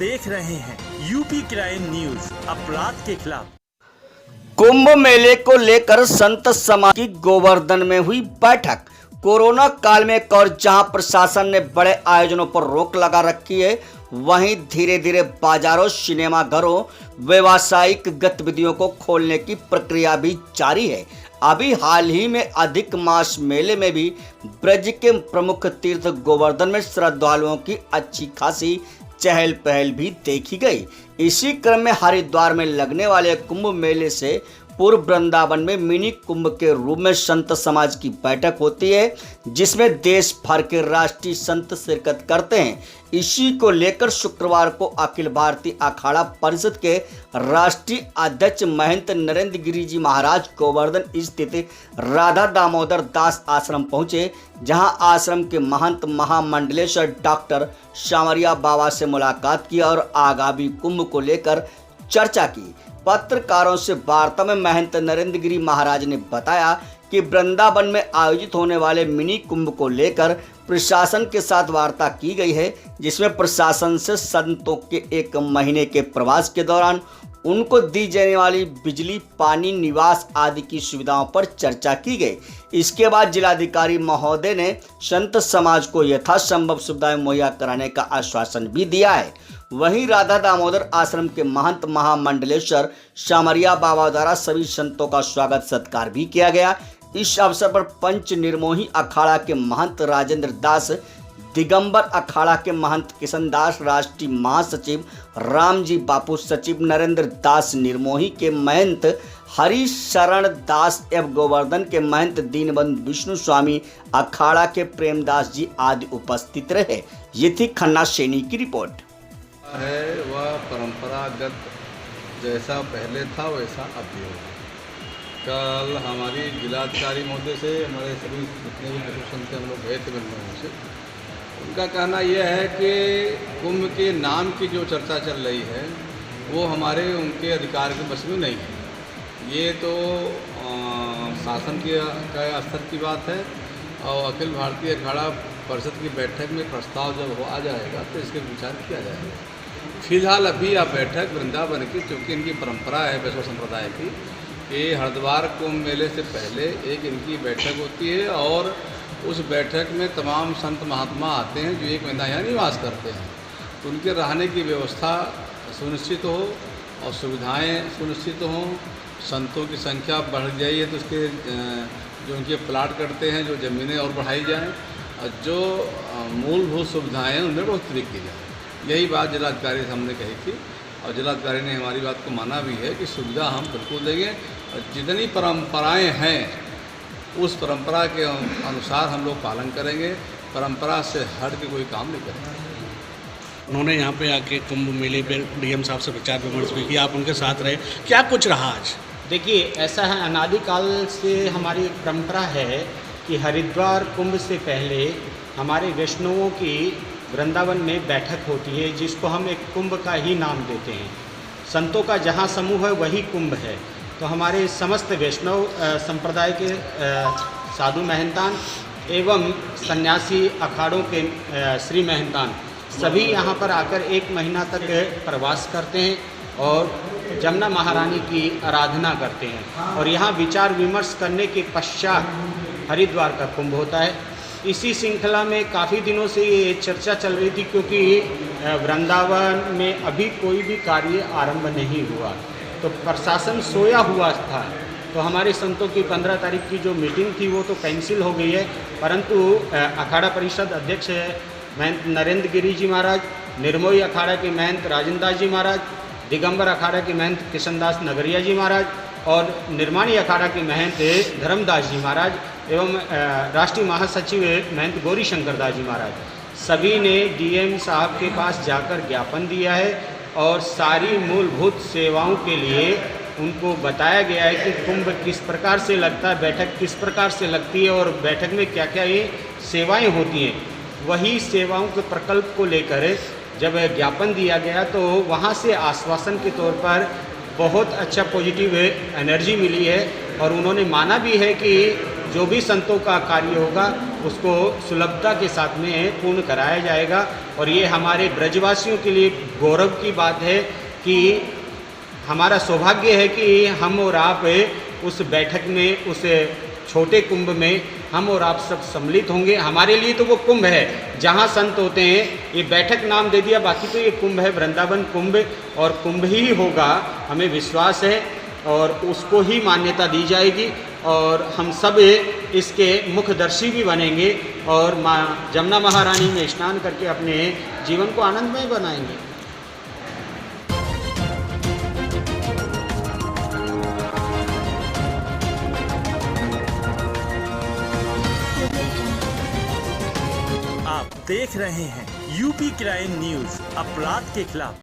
देख रहे हैं यूपी क्राइम न्यूज, अपराध के खिलाफ। कुंभ मेले को लेकर संत समाज की गोवर्धन में हुई बैठक। कोरोना काल में एक और जहां प्रशासन ने बड़े आयोजनों पर रोक लगा रखी है, वहीं धीरे धीरे बाजारों, सिनेमाघरों, व्यावसायिक गतिविधियों को खोलने की प्रक्रिया भी जारी है। अभी हाल ही में अधिक मास मेले में भी ब्रज के प्रमुख तीर्थ गोवर्धन में श्रद्धालुओं की अच्छी खासी चहल पहल भी देखी गई। इसी क्रम में हरिद्वार में लगने वाले कुंभ मेले से पूर्व वृंदावन में मिनी कुंभ के रूप में संत समाज की बैठक होती है, जिसमें देश भर के राष्ट्रीय संत शिरकत करते हैं। इसी को लेकर शुक्रवार को अखिल भारतीय अखाड़ा परिषद के राष्ट्रीय अध्यक्ष महंत नरेंद्र गिरी जी महाराज गोवर्धन स्थित राधा दामोदर दास आश्रम पहुंचे, जहां आश्रम के महंत महामंडलेश्वर डॉक्टर शामरिया बाबा से मुलाकात की और आगामी कुंभ को लेकर चर्चा की। पत्रकारों से वार्ता में महंत नरेंद्र गिरी महाराज ने बताया कि वृंदावन में आयोजित होने वाले मिनी कुंभ को लेकर प्रशासन के साथ वार्ता की गई है, जिसमें प्रशासन से संतों के 1 महीने के प्रवास के दौरान उनको दी जाने वाली बिजली, पानी, निवास आदि की सुविधाओं पर चर्चा की गई। इसके बाद जिलाधिकारी महोदय ने संत समाज को यथासंभव सुविधाएं मुहैया कराने का आश्वासन भी दिया है। वहीं राधा दामोदर आश्रम के महंत महामंडलेश्वर शामरिया बाबा द्वारा सभी संतों का स्वागत सत्कार भी किया गया। इस अवसर पर पंच निर्मोही अखाड़ा के महंत राजेंद्र दास, दिगंबर अखाड़ा के महंत किशन दास, राष्ट्रीय महासचिव रामजी बापू, सचिव नरेंद्र दास, निर्मोही के महंत हरि शरण दास एवं गोवर्धन के महंत दीनबंधु विष्णु स्वामी, अखाड़ा के प्रेमदास जी आदि उपस्थित रहे। ये थी खन्ना सैनी की रिपोर्ट। है वह परंपरागत जैसा पहले था वैसा अब भी होगा। कल हमारी जिलाधिकारी महोदय से हमारे सभी जितने भी गुरु संत हम लोग गए थे वृंदावन से, उनका कहना यह है कि कुंभ के नाम की जो चर्चा चल रही है वो हमारे उनके अधिकार के बस में नहीं है। ये तो शासन के स्तर की बात है और अखिल भारतीय अखाड़ा परिषद की बैठक में प्रस्ताव जब आ जाएगा तो इसके विचार किया जाएगा। फिलहाल अभी यह बैठक वृंदावन की, चूँकि इनकी परंपरा है वैष्णव संप्रदाय की, कि हरिद्वार कुंभ मेले से पहले एक इनकी बैठक होती है और उस बैठक में तमाम संत महात्मा आते हैं जो 1 महीना यहाँ निवास करते हैं। तो उनके रहने की व्यवस्था सुनिश्चित हो और सुविधाएँ सुनिश्चित हों, संतों की संख्या बढ़ जाई है तो उसके जो उनके प्लाट करते हैं, जो ज़मीनें और बढ़ाई जाएँ और जो मूलभूत सुविधाएँ हैं उनमें बढ़ोतरी की जाए। यही बात जिलाधिकारी से हमने कही थी और जिलाधिकारी ने हमारी बात को माना भी है कि सुविधा हम बिल्कुल देंगे और जितनी परंपराएं हैं उस परंपरा के अनुसार हम लोग पालन करेंगे। परंपरा से हट के कोई काम नहीं करेंगे। उन्होंने यहाँ पे आके कुंभ मेले पे डीएम साहब से विचार विमर्श भी किया, आप उनके साथ रहे, क्या कुछ रहा आज? देखिए, ऐसा है, अनादिकाल से हमारी परंपरा है कि हरिद्वार कुंभ से पहले हमारे वैष्णवों की वृंदावन में बैठक होती है, जिसको हम एक कुंभ का ही नाम देते हैं। संतों का जहाँ समूह है वही कुंभ है। तो हमारे समस्त वैष्णव संप्रदाय के साधु महंतान एवं सन्यासी अखाड़ों के श्री महंतान सभी यहाँ पर आकर 1 महीना तक प्रवास करते हैं और जमुना महारानी की आराधना करते हैं और यहाँ विचार विमर्श करने के पश्चात हरिद्वार का कुंभ होता है। इसी श्रृंखला में काफ़ी दिनों से ये चर्चा चल रही थी, क्योंकि वृंदावन में अभी कोई भी कार्य आरंभ नहीं हुआ, तो प्रशासन सोया हुआ था। तो हमारे संतों की 15 तारीख की जो मीटिंग थी वो तो कैंसिल हो गई है, परंतु अखाड़ा परिषद अध्यक्ष महंत नरेंद्र गिरी जी महाराज, निर्मोही अखाड़ा के महंत राजेंद्र दास जी महाराज, दिगंबर अखाड़ा के महंत किशन दास नगरिया जी महाराज और निर्माणी अखाड़ा के महंत धर्मदास जी महाराज एवं राष्ट्रीय महासचिव महंत गौरी शंकर दास जी महाराज, सभी ने डीएम साहब के पास जाकर ज्ञापन दिया है और सारी मूलभूत सेवाओं के लिए उनको बताया गया है कि कुंभ किस प्रकार से लगता है, बैठक किस प्रकार से लगती है और बैठक में क्या क्या ये सेवाएं होती हैं। वही सेवाओं के प्रकल्प को लेकर जब ज्ञापन दिया गया तो वहाँ से आश्वासन के तौर पर बहुत अच्छा पॉजिटिव एनर्जी मिली है और उन्होंने माना भी है कि जो भी संतों का कार्य होगा उसको सुलभता के साथ में पूर्ण कराया जाएगा। और ये हमारे ब्रजवासियों के लिए गौरव की बात है कि हमारा सौभाग्य है कि हम और आप उस बैठक में, उस छोटे कुंभ में हम और आप सब सम्मिलित होंगे। हमारे लिए तो वो कुंभ है जहाँ संत होते हैं, ये बैठक नाम दे दिया, बाकी तो ये कुंभ है, वृंदावन कुंभ, और कुंभ ही होगा, हमें विश्वास है और उसको ही मान्यता दी जाएगी। और हम सब इसके मुखदर्शी भी बनेंगे और माँ जमुना महारानी में स्नान करके अपने जीवन को आनंदमय बनाएंगे। आप देख रहे हैं यूपी क्राइम न्यूज, अपराध के खिलाफ